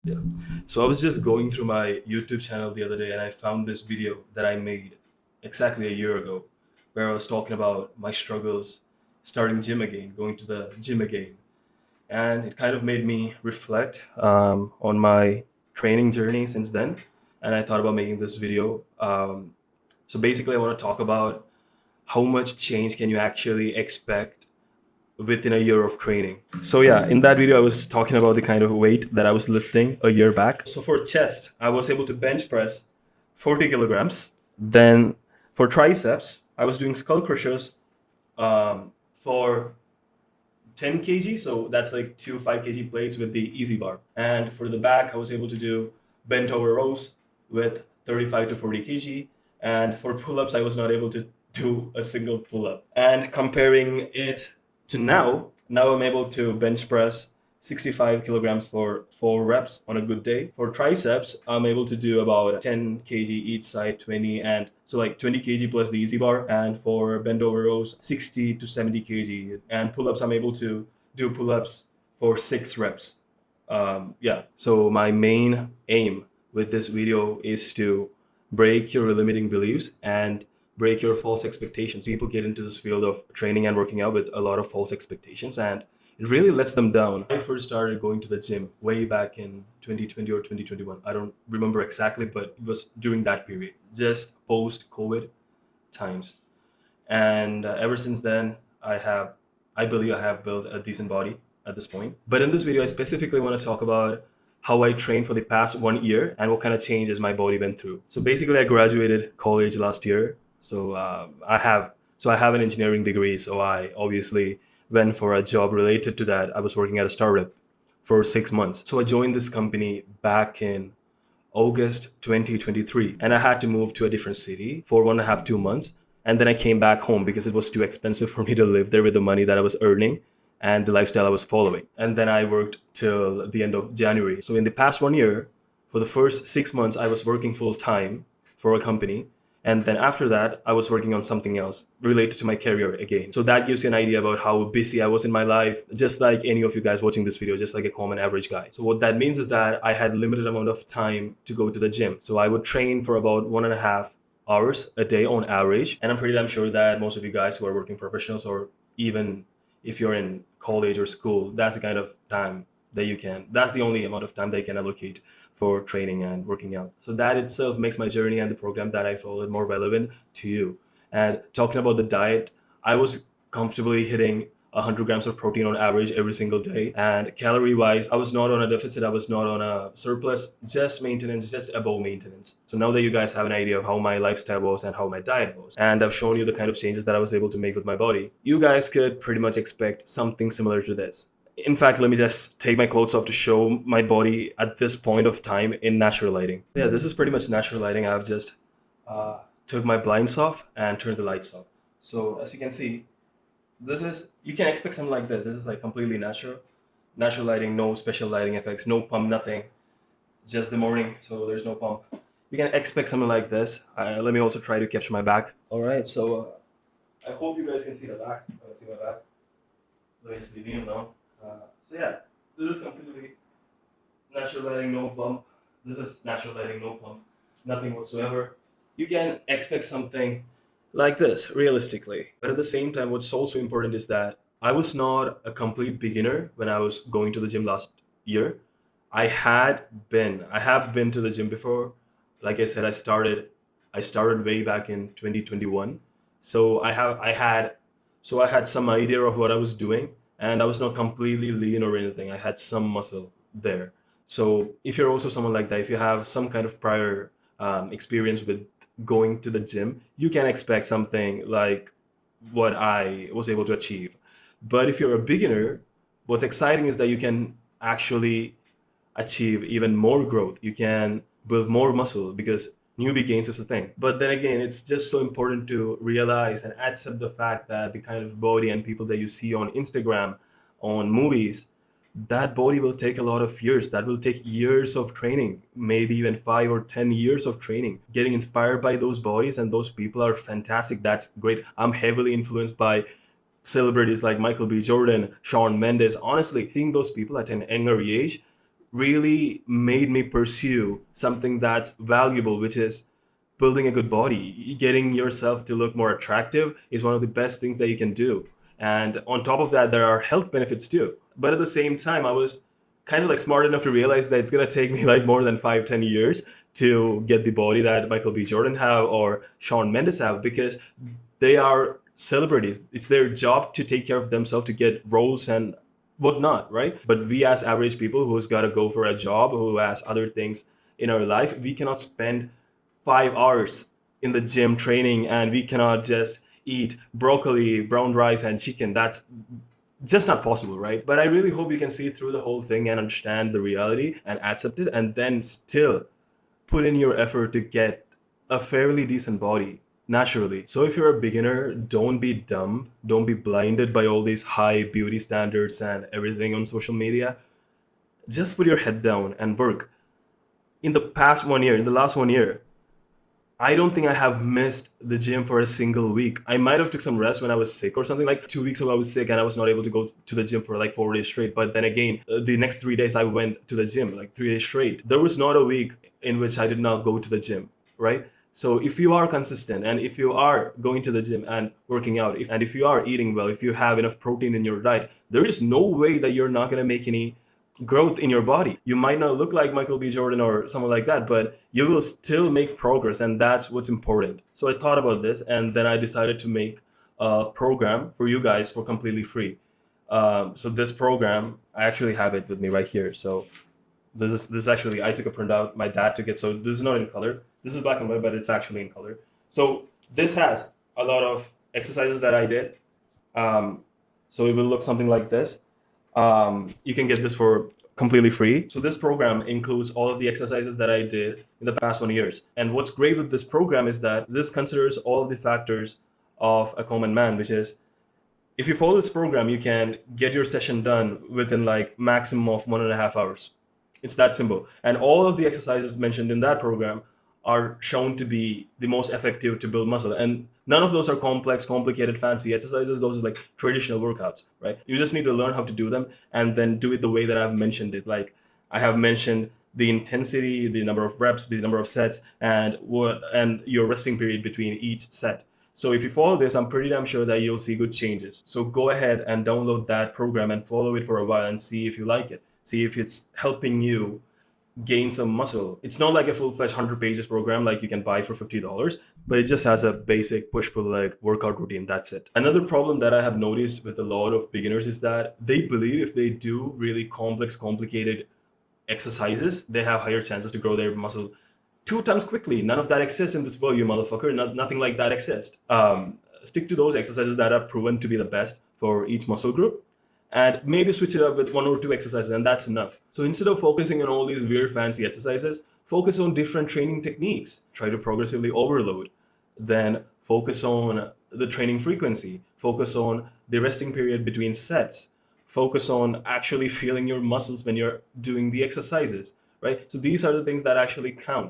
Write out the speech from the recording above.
Yeah. So I was just going through my YouTube channel the other day and I found this video that I made exactly a year ago where I was talking about my struggles starting gym again, going to the gym again. And it kind of made me reflect on my training journey since then. And I thought about making this video. So basically, I want to talk about how much change can you actually expect within a year of training. So yeah, in that video I was talking about the kind of weight that I was lifting a year back. So for chest, I was able to bench press 40 kilograms. Then for triceps, I was doing skull crushers for 10 kg. So that's like two 5 kg plates with the easy bar. And for the back, I was able to do bent over rows with 35 to 40 kg. And for pull-ups, I was not able to do a single pull-up. And comparing it to now I'm able to bench press 65 kilograms for 4 reps on a good day. For triceps, I'm able to do about 10 kg each side, 20, and so like 20 kg plus the easy bar. And for bend over rows, 60 to 70 kg. And pull-ups, I'm able to do pull-ups for 6 reps. Yeah. So my main aim with this video is to break your limiting beliefs and break your false expectations. People get into this field of training and working out with a lot of false expectations, and it really lets them down. I first started going to the gym way back in 2020 or 2021. I don't remember exactly, but it was during that period, just post COVID times. And ever since then, I believe I have built a decent body at this point. But in this video, I specifically want to talk about how I trained for the past 1 year and what kind of changes my body went through. So basically, I graduated college last year. So I have an engineering degree. So I obviously went for a job related to that. I was working at a startup for 6 months. So I joined this company back in August 2023. And I had to move to a different city for 1.5, 2 months. And then I came back home because it was too expensive for me to live there with the money that I was earning and the lifestyle I was following. And then I worked till the end of January. So in the past 1 year, for the first 6 months, I was working full time for a company. And then after that, I was working on something else related to my career again. So that gives you an idea about how busy I was in my life, just like any of you guys watching this video, just like a common average guy. So what that means is that I had limited amount of time to go to the gym. So I would train for about 1.5 hours a day on average. And I'm pretty damn sure that most of you guys who are working professionals, or even if you're in college or school, that's the kind of time that's the only amount of time they can allocate for training and working out. So that itself makes my journey and the program that I followed more relevant to you. And talking about the diet, I was comfortably hitting 100 grams of protein on average every single day. And calorie wise, I was not on a deficit, I was not on a surplus, just maintenance, just above maintenance. So now that you guys have an idea of how my lifestyle was and how my diet was, and I've shown you the kind of changes that I was able to make with my body, you guys could pretty much expect something similar to this. In fact, let me just take my clothes off to show my body at this point of time in natural lighting. Yeah, this is pretty much natural lighting. I've just took my blinds off and turned the lights off. So as you can see, you can expect something like this. This is like completely natural lighting, no special lighting effects, no pump, nothing. Just the morning, so there's no pump. You can expect something like this. Let me also try to capture my back. All right, so I hope you guys can see the back. See my back. Let me just leave it alone. So yeah, this is completely natural lighting, no pump. This is natural lighting, no pump, nothing whatsoever. You can expect something like this, realistically. But at the same time, what's also important is that I was not a complete beginner when I was going to the gym last year. I have been to the gym before. Like I said, I started way back in 2021. So I had some idea of what I was doing, and I was not completely lean or anything. I had some muscle there. So if you're also someone like that, if you have some kind of prior experience with going to the gym, you can expect something like what I was able to achieve. But if you're a beginner, what's exciting is that you can actually achieve even more growth. You can build more muscle because newbie gains is a thing. But then again, it's just so important to realize and accept the fact that the kind of body and people that you see on Instagram, on movies, that body will take a lot of years. That will take years of training, maybe even 5 or 10 years of training. Getting inspired by those bodies and those people are fantastic. That's great. I'm heavily influenced by celebrities like Michael B. Jordan, Shawn Mendes. Honestly, seeing those people at an younger age really made me pursue something that's valuable, which is building a good body. Getting yourself to look more attractive is one of the best things that you can do. And on top of that, there are health benefits too. But at the same time, I was kind of like smart enough to realize that it's gonna take me like more than 5, 10 years to get the body that Michael B. Jordan have or Shawn Mendes have, because they are celebrities. It's their job to take care of themselves, to get roles and whatnot, right? But we as average people who's got to go for a job, who has other things in our life, we cannot spend 5 hours in the gym training, and we cannot just eat broccoli, brown rice, and chicken. That's just not possible, right? But I really hope you can see through the whole thing and understand the reality and accept it, and then still put in your effort to get a fairly decent body naturally. So if you're a beginner, don't be dumb. Don't be blinded by all these high beauty standards and everything on social media. Just put your head down and work. In the past 1 year, in the last 1 year, I don't think I have missed the gym for a single week. I might have took some rest when I was sick or something. Like 2 weeks ago, I was sick and I was not able to go to the gym for like 4 days straight. But then again, the next 3 days I went to the gym like 3 days straight. There was not a week in which I did not go to the gym, right? So if you are consistent and if you are going to the gym and working out, and if you are eating well, if you have enough protein in your diet, there is no way that you're not going to make any growth in your body. You might not look like Michael B. Jordan or someone like that, but you will still make progress, and that's what's important. So I thought about this, and then I decided to make a program for you guys for completely free. So this program, I actually have it with me right here. So this is actually, I took a printout. My dad took it, so this is not in color. This is black and white, but it's actually in color. So this has a lot of exercises that I did. So it will look something like this. You can get this for completely free. So this program includes all of the exercises that I did in the past 1 years. And what's great with this program is that this considers all of the factors of a common man, which is, if you follow this program, you can get your session done within like maximum of 1.5 hours. It's that simple. And all of the exercises mentioned in that program are shown to be the most effective to build muscle. And none of those are complex, complicated, fancy exercises. Those are like traditional workouts, right? You just need to learn how to do them and then do it the way that I've mentioned it. Like I have mentioned the intensity, the number of reps, the number of sets, and your resting period between each set. So if you follow this, I'm pretty damn sure that you'll see good changes. So go ahead and download that program and follow it for a while and see if you like it. See if it's helping you gain some muscle. It's not like a full-fledged 100 pages program like you can buy for $50, but it just has a basic push-pull leg workout routine. That's it. Another problem that I have noticed with a lot of beginners is that they believe if they do really complex, complicated exercises, they have higher chances to grow their muscle 2 times quickly. None of that exists in this world, you motherfucker. Nothing like that exists. Stick to those exercises that are proven to be the best for each muscle group, and maybe switch it up with 1 or 2 exercises, and that's enough. So instead of focusing on all these weird fancy exercises, focus on different training techniques. Try to progressively overload. Then focus on the training frequency. Focus on the resting period between sets. Focus on actually feeling your muscles when you're doing the exercises, right? So these are the things that actually count.